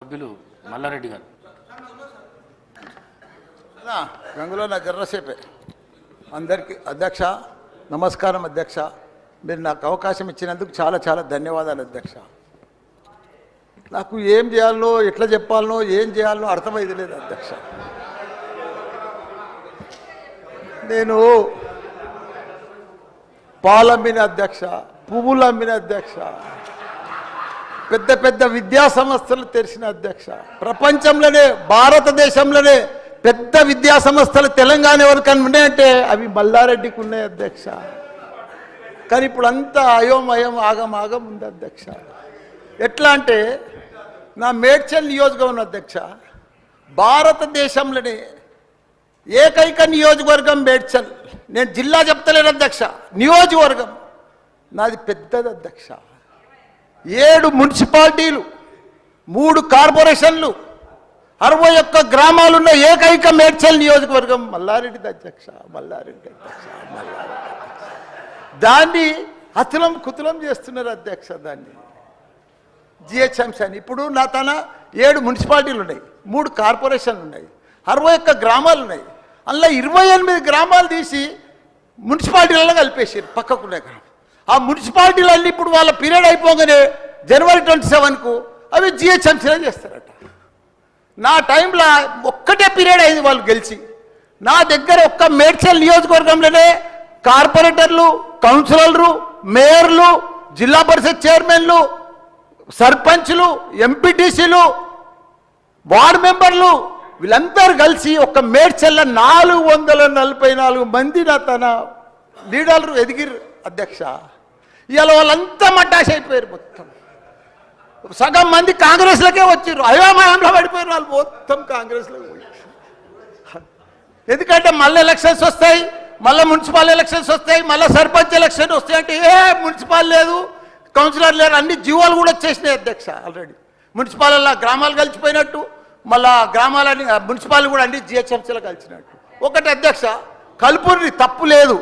సభ్యులు మల్లారెడ్డి గారు. గంగులో నా జర్రసేపే అందరికీ అధ్యక్ష నమస్కారం. అధ్యక్ష, మీరు నాకు అవకాశం ఇచ్చినందుకు చాలా చాలా ధన్యవాదాలు అధ్యక్ష. నాకు ఏం చేయాలనో ఎట్లా చెప్పాలనో ఏం చేయాలనో అర్థమైంది లేదు అధ్యక్ష. నేను పాలు అమ్మిన అధ్యక్ష, పువ్వులు అమ్మిన అధ్యక్ష, పెద్ద పెద్ద విద్యా సంస్థలు తెరిచిన అధ్యక్ష. ప్రపంచంలోనే భారతదేశంలోనే పెద్ద విద్యా సంస్థలు తెలంగాణ ఎవరికైనా ఉన్నాయంటే అవి మల్లారెడ్డికి ఉన్నాయి అధ్యక్ష. కానీ ఇప్పుడు అంతా అయోమయం ఆగం ఉంది అధ్యక్ష. ఎట్లా అంటే నా మేడ్చల్ నియోజకవర్గం అధ్యక్ష, భారతదేశంలోనే ఏకైక నియోజకవర్గం మేడ్చల్. నేను జిల్లా చెప్తలేను అధ్యక్ష, నియోజకవర్గం నాది పెద్దది అధ్యక్ష. 7 మున్సిపాలిటీలు, 3 కార్పొరేషన్లు, 61 గ్రామాలున్న ఏకైక మేడ్చల్ నియోజకవర్గం మల్లారెడ్డి అధ్యక్ష. మల్లారెడ్డి దాన్ని అతులం కుతులం చేస్తున్నారు అధ్యక్ష. దాన్ని జిహెచ్ఎంసీ అని ఇప్పుడు నా తన 7 మున్సిపాలిటీలు ఉన్నాయి, 3 కార్పొరేషన్లు ఉన్నాయి, 61 గ్రామాలు ఉన్నాయి. అందులో 28 గ్రామాలు తీసి మున్సిపాలిటీలలో కలిపేసారు పక్కకునే గ్రామం. ఆ మున్సిపాలిటీలన్నీ ఇప్పుడు వాళ్ళ పీరియడ్ అయిపోగానే జనవరి 27కు అవి జిహెచ్ఎంసీలో చేస్తారట. నా టైంలో ఒక్కటే పీరియడ్ అయింది వాళ్ళు గెలిచి. నా దగ్గర ఒక్క మేడ్చల్ నియోజకవర్గంలోనే కార్పొరేటర్లు, కౌన్సిలర్లు, మేయర్లు, జిల్లా పరిషత్ చైర్మన్లు, సర్పంచ్లు, ఎంపీటీసీలు, వార్డు మెంబర్లు వీళ్ళందరూ కలిసి ఒక్క మేడ్చల్ల 444 మంది నా తన లీడర్లు ఎదిగిరు అధ్యక్ష. ఇవాళ వాళ్ళంతా మడ్డాష్ అయిపోయారు. మొత్తం సగం మంది కాంగ్రెస్లకే వచ్చారు, అయోమయంలో పడిపోయారు వాళ్ళు మొత్తం కాంగ్రెస్లో. ఎందుకంటే మళ్ళీ ఎలక్షన్స్ వస్తాయి, మళ్ళీ మున్సిపల్ ఎలక్షన్స్ వస్తాయి, మళ్ళీ సర్పంచ్ ఎలక్షన్ వస్తాయి అంటే ఏ మున్సిపల్ లేదు, కౌన్సిలర్ లేరు, అన్ని జీవోలు కూడా వచ్చేసినాయి అధ్యక్ష. ఆల్రెడీ మున్సిపాల్లో గ్రామాలు కలిసిపోయినట్టు, మళ్ళా గ్రామాలని మున్సిపాల్ కూడా అన్ని జిహెచ్ఎంసీలో కలిసినట్టు. ఒకటి అధ్యక్ష, కలుపుని తప్పు లేదు.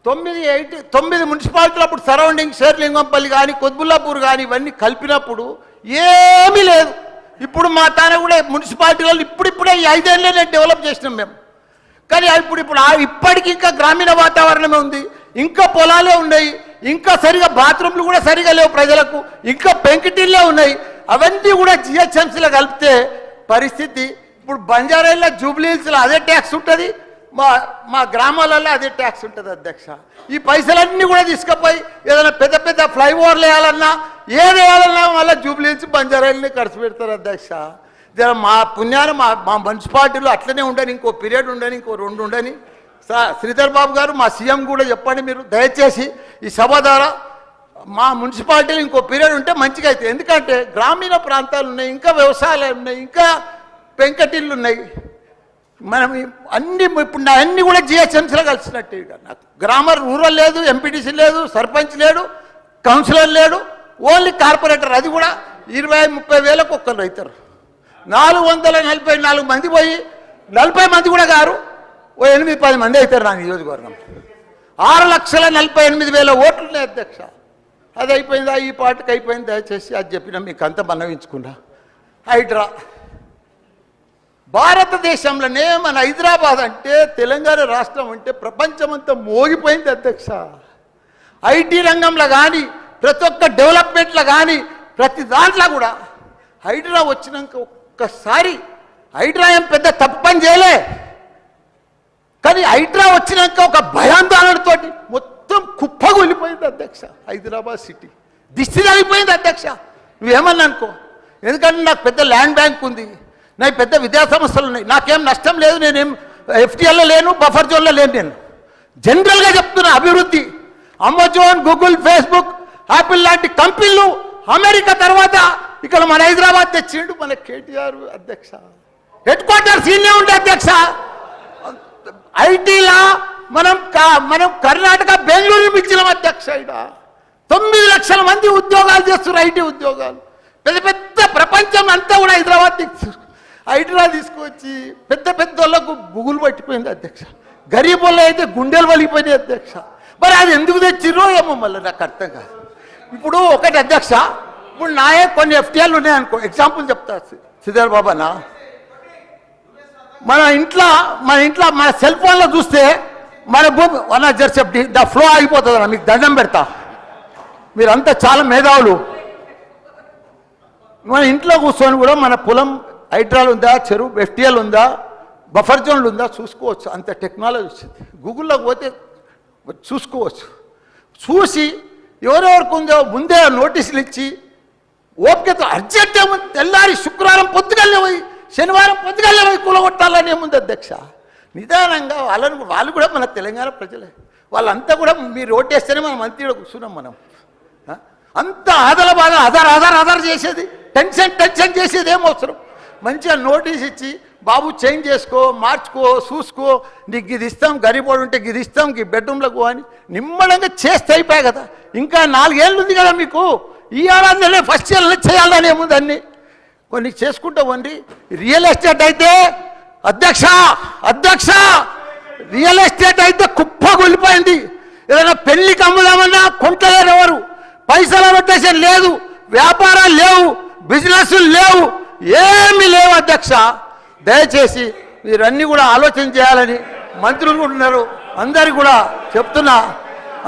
9 మున్సిపాలిటీలు అప్పుడు సరౌండింగ్ షేర్లింగంపల్లి కానీ కొద్బుల్లాపూర్ కానీ ఇవన్నీ కలిపినప్పుడు ఏమీ లేదు. ఇప్పుడు మా తాన కూడా మున్సిపాలిటీలలో ఇప్పుడిప్పుడే ఈ 5 ఏళ్ళనే డెవలప్ చేసినాం మేము. కానీ ఇప్పుడు ఇప్పటికీ ఇంకా గ్రామీణ వాతావరణమే ఉంది, ఇంకా పొలాలే ఉన్నాయి, ఇంకా సరిగా బాత్రూమ్లు కూడా సరిగా లేవు ప్రజలకు, ఇంకా పెంకిటిల్లే ఉన్నాయి. అవన్నీ కూడా జిహెచ్ఎంసీలో కలిపితే పరిస్థితి ఇప్పుడు బంజారాల్లో జూబ్లీహిల్స్లో అదే ట్యాక్స్ ఉంటుంది, మా గ్రామాలలో అదే ట్యాక్స్ ఉంటుంది అధ్యక్ష. ఈ పైసలన్నీ కూడా తీసుకుపోయి ఏదైనా పెద్ద పెద్ద ఫ్లైఓవర్లు వేయాలన్నా ఏది వేయాలన్నా మళ్ళీ జూబ్లీహిల్స్ బంజారాలని ఖర్చు పెడతారు అధ్యక్ష. మా పుణ్యాన్ని మా మున్సిపాలిటీలో అట్లనే ఉండని, ఇంకో పీరియడ్ ఉండని, ఇంకో 2 ఉండని. శ్రీధర్ బాబు గారు మా సీఎం కూడా చెప్పండి మీరు దయచేసి ఈ సభ ద్వారా మా మున్సిపాలిటీలో ఇంకో పీరియడ్ ఉంటే మంచిగా అవుతుంది. ఎందుకంటే గ్రామీణ ప్రాంతాలు ఉన్నాయి, ఇంకా వ్యవసాయాలు ఉన్నాయి, ఇంకా పెంకటిళ్ళు ఉన్నాయి. మనం అన్ని ఇప్పుడు నా అన్ని కూడా జిహెచ్ఎంసీలో కలిసినట్టు. నాకు రూరల్ లేదు, ఎంపీటీసీ లేదు, సర్పంచ్ లేడు, కౌన్సిలర్ లేడు, ఓన్లీ కార్పొరేటర్. అది కూడా 20-30 వేలకు ఒక్కరు అవుతారు. 444 మంది పోయి 40 మంది కూడా గారు 8-10 మంది అవుతారు నా నియోజకవర్గం. 6,48,000 ఓట్లు ఉన్నాయి అధ్యక్ష. అది అయిపోయిందా, ఈ పార్టీకి అయిపోయింది. దయచేసి అది చెప్పినా మీకు అంత మనవించుకున్నా. హైడ్రా భారతదేశంలోనే మన హైదరాబాద్ అంటే తెలంగాణ రాష్ట్రం అంటే ప్రపంచమంతా మోగిపోయింది అధ్యక్ష. ఐటీ రంగంలో కానీ ప్రతి ఒక్క డెవలప్మెంట్లో కానీ ప్రతి దాంట్లో కూడా హైడ్రా వచ్చినాక ఒక్కసారి హైడ్రా ఏం పెద్ద తప్పు పని చేయలే, కానీ హైడ్రా వచ్చినాక ఒక భయాందోళనతో మొత్తం కుప్పగొలిపోయింది అధ్యక్ష. హైదరాబాద్ సిటీ దిష్టి తగిలిపోయింది అధ్యక్ష. నువ్వేమన్నా అనుకో, ఎందుకంటే నాకు పెద్ద ల్యాండ్ బ్యాంక్ ఉంది, నాకు పెద్ద విద్యా సంస్థలు ఉన్నాయి, నాకేం నష్టం లేదు, నేనేం ఎఫ్టీఎల్లో లేను, బఫర్ జోన్లో లేను. నేను జనరల్గా చెప్తున్నా, అభివృద్ధి అమెజాన్, గూగుల్, ఫేస్బుక్, యాపిల్ లాంటి కంపెనీలు అమెరికా తర్వాత ఇక్కడ మన హైదరాబాద్ తెచ్చిండు మన కేటీఆర్ అధ్యక్ష. హెడ్ క్వార్టర్స్ ఈయనే ఉండే అధ్యక్ష. ఐటీలా మనం కర్ణాటక బెంగళూరు మించినాం అధ్యక్ష. ఇక్కడ 9 లక్షల మంది ఉద్యోగాలు చేస్తున్నారు, ఐటీ ఉద్యోగాలు. పెద్ద పెద్ద ప్రపంచం అంతా కూడా హైడ్రా తీసుకొచ్చి పెద్ద పెద్ద వాళ్ళకు బుగులు పట్టిపోయింది అధ్యక్ష. గరీబ్ వాళ్ళు అయితే గుండెలు వలిగిపోయినాయి అధ్యక్ష. మరి అది ఎందుకు తెచ్చిర్రో ఏమో మళ్ళీ నాకు అర్థం కాదు. ఇప్పుడు ఒకటి అధ్యక్ష, ఇప్పుడు నాయే కొన్ని ఎఫ్టీఎల్ ఉన్నాయనుకో, ఎగ్జాంపుల్ చెప్తా శ్రీధర్ బాబానా, మన ఇంట్లో మన సెల్ ఫోన్లో చూస్తే మన భూమి వన్ జర్సెప్టీ ద ఫ్లో అయిపోతుంది అన్న, మీకు దండం పెడతా, మీరంతా చాలా మేధావులు. మన ఇంట్లో కూర్చొని కూడా మన పొలం హైడ్రాల్ ఉందా, చెరువు ఎఫ్టీఎల్ ఉందా, బఫర్ జోన్లు ఉందా చూసుకోవచ్చు. అంత టెక్నాలజీ వచ్చింది. గూగుల్లోకి పోతే చూసుకోవచ్చు. చూసి ఎవరెవరికి ఉందో ముందే నోటీసులు ఇచ్చి ఓపికతో అర్జెంట్ ఏముంది, తెల్లారి శుక్రవారం పొద్దుగల్లే పోయి శనివారం పొద్దుగల్లే పోయి కూలగొట్టాలని ఏముంది అధ్యక్ష. నిదానంగా వాళ్ళు కూడా మన తెలంగాణ ప్రజలే, వాళ్ళంతా కూడా మీరు ఓటేస్తేనే మనం మంత్రిలో కూర్చున్నాం. మనం అంత ఆదల బాధ ఆధార్ చేసేది, టెన్షన్ చేసేది ఏం అవసరం. మంచిగా నోటీస్ ఇచ్చి బాబు చేంజ్ చేసుకో, మార్చుకో, చూసుకో, నీకు ఇది ఇస్తాం, గరీబోడు ఉంటే ఇది ఇస్తాం, ఈ బెడ్రూమ్లకు అని నిమ్మడంగా చేస్తే అయిపోయాయి కదా. ఇంకా 4 ఏళ్ళు ఉంది కదా మీకు, ఈ ఏడాదిలోనే ఫస్ట్ ఇయర్లో చేయాలని ఏముంది, అన్ని కొన్ని చేసుకుంటా వండి. రియల్ ఎస్టేట్ అయితే అధ్యక్ష రియల్ ఎస్టేట్ అయితే కుప్పగొల్లిపోయింది. ఏదైనా పెళ్లికి అమ్ముదామన్నా కొంటలేరు ఎవరు, పైసల రొటేషన్ లేదు, వ్యాపారాలు లేవు, బిజినెస్ లేవు, ఏమీ లేవు అధ్యక్ష. దయచేసి మీరన్నీ కూడా ఆలోచన చేయాలని మంత్రులు కూడా ఉన్నారు, అందరికి కూడా చెప్తున్నా,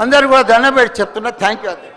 అందరికి కూడా దండం పెట్టి చెప్తున్నా. థ్యాంక్ యూ అధ్యక్ష.